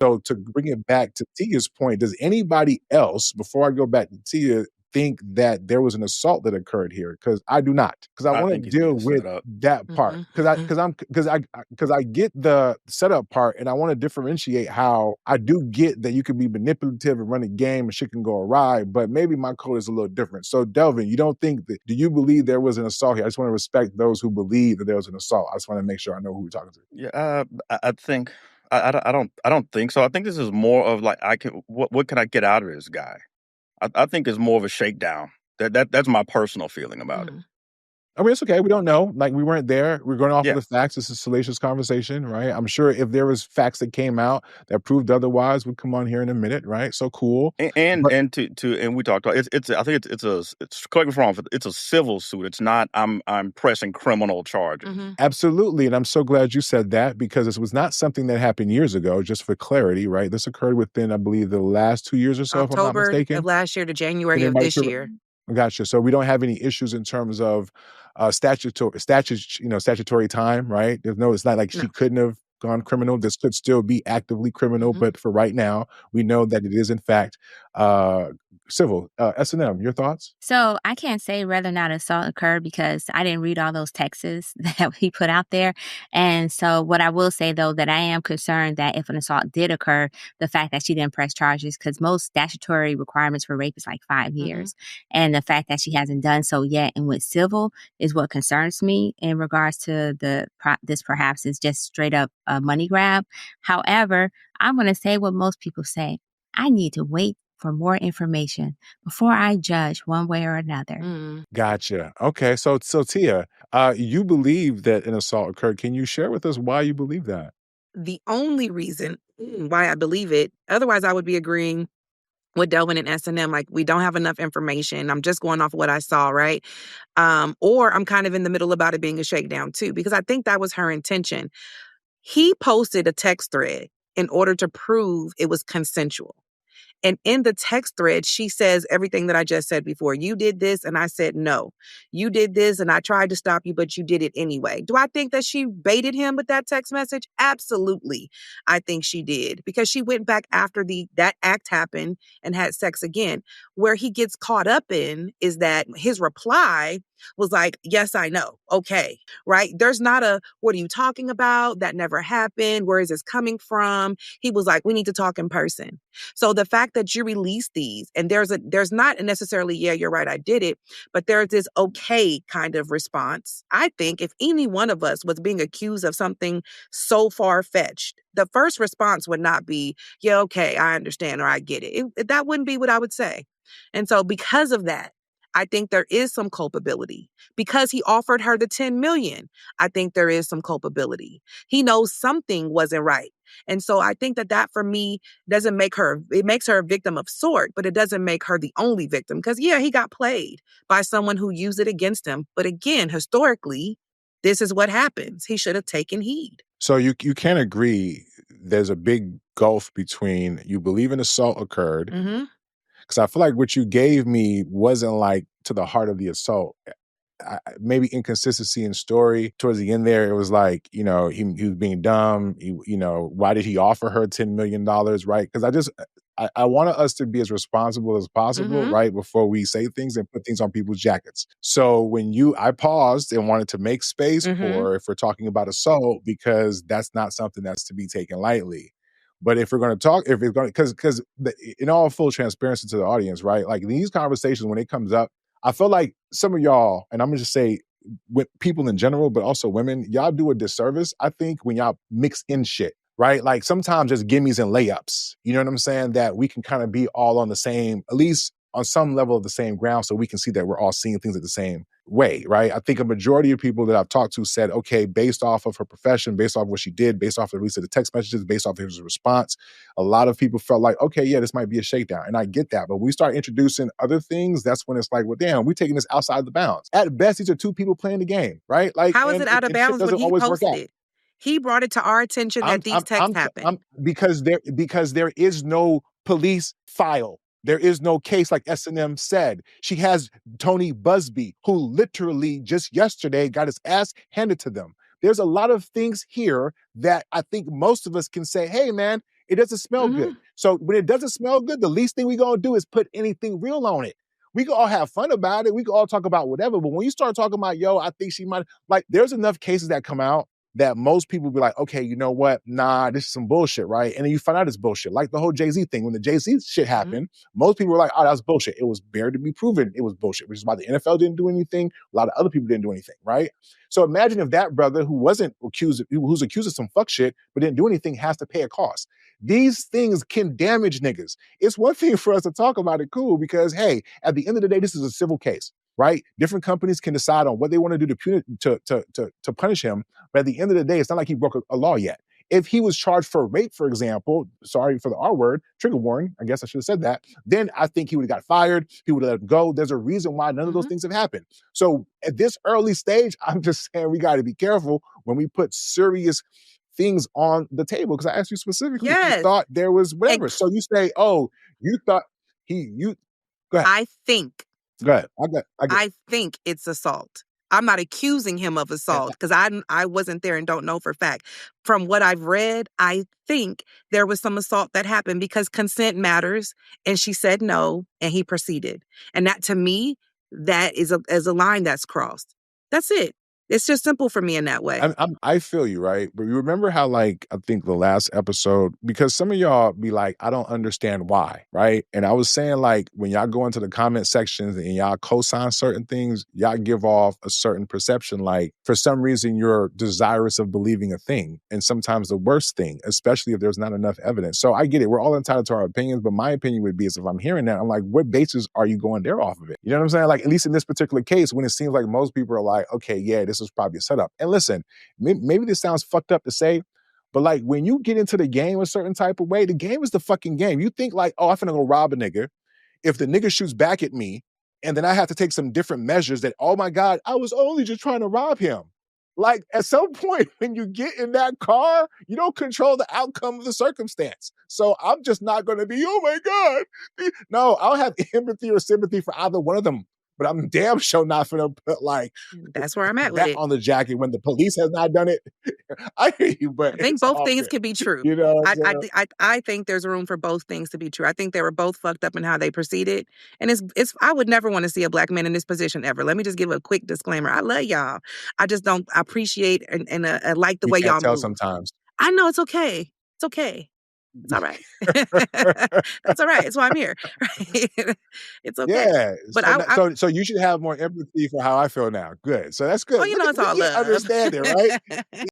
So to bring it back to Tia's point, does anybody else, before I go back to Tia, think that there was an assault that occurred here? Because I do not. Because I I want to think it's deal being with set up. that part. Because I get the setup part, and I want to differentiate how I do get that you can be manipulative and run a game and shit can go awry, but maybe my code is a little different. So Delvin, you don't think that? Do you believe there was an assault here? I just want to respect those who believe that there was an assault. I just want to make sure I know who we're talking to. Yeah, I think I don't think so. I think this is more of like what can I get out of this guy? I think it's more of a shakedown. That's my personal feeling about it. I mean, it's okay. We don't know. Like, we weren't there. We're going off of Yeah. the facts. It's a salacious conversation, right? I'm sure if there was facts that came out that proved otherwise, we'd come on here in a minute, right? So cool. But And we talked about it's I think it's correct me if I'm wrong, it's a civil suit. It's not I'm pressing criminal charges. absolutely, and I'm so glad you said that, because this was not something that happened years ago, just for clarity, right? This occurred within, I believe, the last 2 years or so, if I'm not October of mistaken. last year to Can January of anybody this prove it? year. Gotcha. So we don't have any issues in terms of statutory time, right? It's not like No. she couldn't have gone criminal. This could still be actively criminal, Mhm. but for right now, we know that it is in fact civil. S&M, your thoughts? So I can't say whether or not assault occurred because I didn't read all those texts that he put out there. And so what I will say though, that I am concerned that if an assault did occur, the fact that she didn't press charges, because most statutory requirements for rape is like 5 years. And the fact that she hasn't done so yet and with civil is what concerns me in regards to this perhaps is just straight up a money grab. However, I'm going to say what most people say. I need to wait for more information before I judge one way or another. Gotcha. Okay. So Tia, you believe that an assault occurred. Can you share with us why you believe that? The only reason why I believe it, otherwise I would be agreeing with Delvin and S&M, like, we don't have enough information. I'm just going off what I saw, right? Or I'm kind of in the middle about it being a shakedown too, because I think that was her intention. He posted a text thread in order to prove it was consensual. And in the text thread, she says everything that I just said before. You did this, and I said no. You did this, and I tried to stop you, but you did it anyway. Do I think that she baited him with that text message? Absolutely. I think she did, because she went back after that act happened and had sex again. Where he gets caught up in is that his reply was like, yes, I know. Okay. Right. There's not a, what are you talking about? That never happened. Where is this coming from? He was like, we need to talk in person. So the fact that you release these, and there's not necessarily, yeah, you're right, I did it, but there's this okay kind of response. I think if any one of us was being accused of something so far-fetched, the first response would not be, yeah, okay, I understand, or I get it. That wouldn't be what I would say. And so because of that, I think there is some culpability. Because he offered her the 10 million, I think there is some culpability. He knows something wasn't right. And so I think that for me doesn't make her, it makes her a victim of sort, but it doesn't make her the only victim. Because yeah, he got played by someone who used it against him. But again, historically, this is what happens. He should have taken heed. So you can agree there's a big gulf between you believe an assault occurred, because I feel like what you gave me wasn't like to the heart of the assault. Maybe inconsistency in story towards the end there. It was like, he was being dumb. Why did he offer her $10 million, right? Because I wanted us to be as responsible as possible, right, before we say things and put things on people's jackets. So when I paused and wanted to make space for, if we're talking about assault, because that's not something that's to be taken lightly. But if we're going to talk, if it's going to, because in all full transparency to the audience, right, like these conversations, when it comes up, I feel like some of y'all, and I'm going to just say with people in general, but also women, y'all do a disservice, I think, when y'all mix in shit, right? Like sometimes there's gimmies and layups, you know what I'm saying? That we can kind of be all on the same, at least on some level of the same ground, so we can see that we're all seeing things at the same way, right? I think a majority of people that I've talked to said, okay, based off of her profession, based off of what she did, based off of at least the text messages, based off of his response, a lot of people felt like, okay, yeah, this might be a shakedown. And I get that. But we start introducing other things, that's when it's like, well, damn, we're taking this outside the bounds. At best, these are two people playing the game, right? Like, how is it out of and shit bounds when doesn't he always work posted out. it? He brought it to our attention that these texts happened. Because there is no police file. There is no case, like S&M said. She has Tony Busby, who literally just yesterday got his ass handed to them. There's a lot of things here that I think most of us can say, hey, man, It doesn't smell good. So when it doesn't smell good, the least thing we're going to do is put anything real on it. We can all have fun about it. We can all talk about whatever. But when you start talking about, yo, I think she might, like, there's enough cases that come out that most people be like, okay, you know what? Nah, this is some bullshit, right? And then you find out it's bullshit. Like the whole Jay-Z thing. When the Jay-Z shit happened, most people were like, oh, that's bullshit. It was barely to be proven it was bullshit, which is why the NFL didn't do anything. A lot of other people didn't do anything, right? So imagine if that brother who's accused of some fuck shit, but didn't do anything, has to pay a cost. These things can damage niggas. It's one thing for us to talk about it, cool, because hey, at the end of the day, this is a civil case, right? Different companies can decide on what they want to do to punish him, but at the end of the day, it's not like he broke a law yet. If he was charged for rape, for example, sorry for the R word, trigger warning, I guess I should have said that, then I think he would have got fired, he would have let him go. There's a reason why none of those things have happened. So at this early stage, I'm just saying we got to be careful when we put serious things on the table. Because I asked you specifically, you thought there was whatever. So you say, oh, you thought go ahead. I think. Go ahead. I think it's assault. I'm not accusing him of assault because I wasn't there and don't know for a fact. From what I've read, I think there was some assault that happened because consent matters, and she said no, and he proceeded. And that, to me, that is a line that's crossed. That's it. It's just simple for me in that way. I feel you, right? But you remember how, like, I think the last episode, because some of y'all be like, I don't understand why, right? And I was saying, like, when y'all go into the comment sections and y'all co-sign certain things, y'all give off a certain perception, like, for some reason, you're desirous of believing a thing, and sometimes the worst thing, especially if there's not enough evidence. So I get it. We're all entitled to our opinions, but my opinion would be is if I'm hearing that, I'm like, what basis are you going there off of it? You know what I'm saying? Like, at least in this particular case, when it seems like most people are like, okay, yeah, this was probably a setup. And listen, maybe this sounds fucked up to say, but like when you get into the game a certain type of way, the game is the fucking game. You think like, oh, I'm finna go rob a nigga. If the nigga shoots back at me, and then I have to take some different measures that, oh my God, I was only just trying to rob him. Like at some point when you get in that car, you don't control the outcome of the circumstance. So I'm just not gonna be, oh my God. No, I don't have empathy or sympathy for either one of them. But I'm damn sure not gonna put like that's where I'm at with that it on the jacket when the police has not done it. I hear you, but I think both things can be true. You know, I think there's room for both things to be true. I think they were both fucked up in how they proceeded, and it's. I would never want to see a black man in this position ever. Let me just give a quick disclaimer. I love y'all. I just don't appreciate and like the way y'all tell move. Sometimes I know it's okay. It's okay. It's all right. That's all right. It's why I'm here. Right? It's okay. Yeah. But so you should have more empathy for how I feel now. Good. So that's good. Oh, you know, it's all love. Understanding, right?